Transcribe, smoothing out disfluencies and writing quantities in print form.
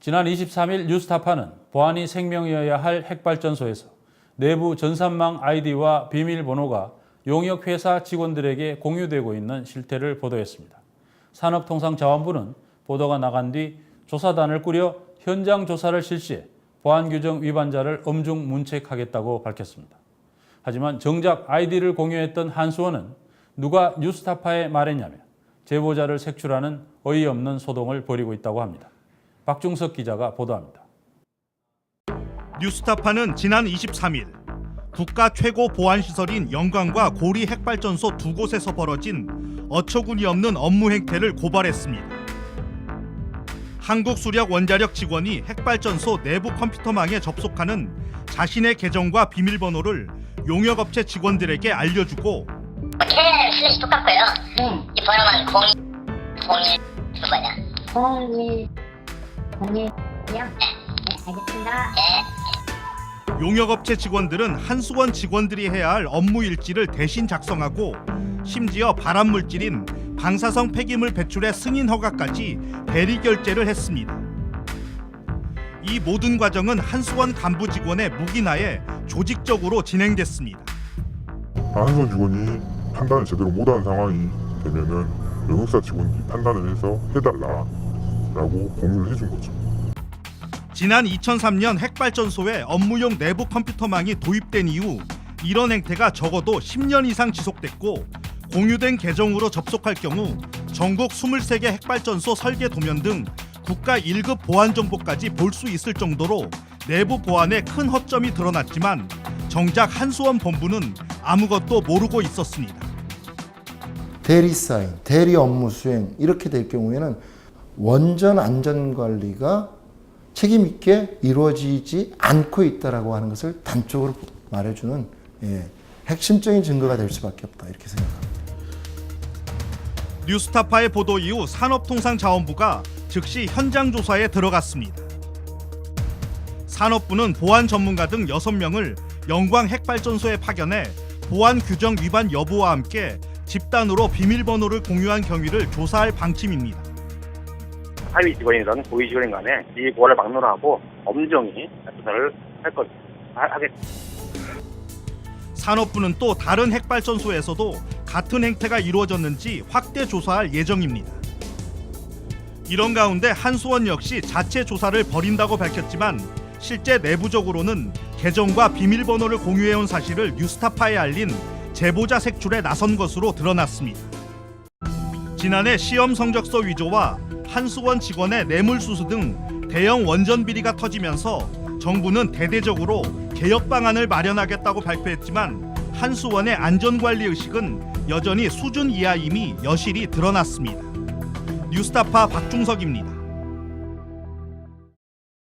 지난 23일 뉴스타파는 보안이 생명이어야 할 핵발전소에서 내부 전산망 아이디와 비밀번호가 용역회사 직원들에게 공유되고 있는 실태를 보도했습니다. 산업통상자원부는 보도가 나간 뒤 조사단을 꾸려 현장 조사를 실시해 보안규정 위반자를 엄중 문책하겠다고 밝혔습니다. 하지만 정작 아이디를 공유했던 한수원은 누가 뉴스타파에 말했냐며 제보자를 색출하는 어이없는 소동을 벌이고 있다고 합니다. 박중석 기자가 보도합니다. 뉴스타파는 지난 23일 국가 최고 보안시설인 영광과 고리 핵발전소 두 곳에서 벌어진 어처구니 없는 업무 행태를 고발했습니다. 한국수력원자력 직원이 핵발전소 내부 컴퓨터망에 접속하는 자신의 계정과 비밀번호를 용역업체 직원들에게 알려주고 캐리어는 슬래시 똑같고요. 이 번호만 02 뭐냐? 02이요? 네, 알겠습니다. 네. 용역업체 직원들은 한수원 직원들이 해야 할 업무 일지를 대신 작성하고 심지어 발암물질인 방사성 폐기물 배출의 승인 허가까지 대리 결제를 했습니다. 이 모든 과정은 한수원 간부 직원의 묵인하에 조직적으로 진행됐습니다. 한수원 직원이 판단을 제대로 못하는 상황이 되면은 용역사 직원들이 판단을 해서 해달라라고 공유를 해준 거죠. 지난 2003년 핵발전소에 업무용 내부 컴퓨터망이 도입된 이후 이런 행태가 적어도 10년 이상 지속됐고 공유된 계정으로 접속할 경우 전국 23개 핵발전소 설계 도면 등 국가 1급 보안 정보까지 볼 수 있을 정도로 내부 보안에 큰 허점이 드러났지만 정작 한수원 본부는 아무것도 모르고 있었습니다. 대리 사인, 대리 업무 수행 이렇게 될 경우에는 원전 안전관리가 책임 있게 이루어지지 않고 있다라고 하는 것을 단적으로 말해주는 핵심적인 증거가 될 수밖에 없다 이렇게 생각합니다. 뉴스타파의 보도 이후 산업통상자원부가 즉시 현장 조사에 들어갔습니다. 산업부는 보안 전문가 등 6명을 영광 핵발전소에 파견해 보안 규정 위반 여부와 함께 집단으로 비밀번호를 공유한 경위를 조사할 방침입니다. 하위 직원이든 고위 직원 간에 이 보안을 막론하고 엄정히 조사를 하겠습니다. 산업부는 또 다른 핵발전소에서도 같은 행태가 이루어졌는지 확대 조사할 예정입니다. 이런 가운데 한수원 역시 자체 조사를 벌인다고 밝혔지만 실제 내부적으로는 계정과 비밀번호를 공유해온 사실을 뉴스타파에 알린 제보자 색출에 나선 것으로 드러났습니다. 지난해 시험 성적서 위조와 한수원 직원의 뇌물수수 등 대형 원전 비리가 터지면서 정부는 대대적으로 개혁 방안을 마련하겠다고 발표했지만 한수원의 안전관리 의식은 여전히 수준 이하임이 여실히 드러났습니다. 뉴스타파 박중석입니다.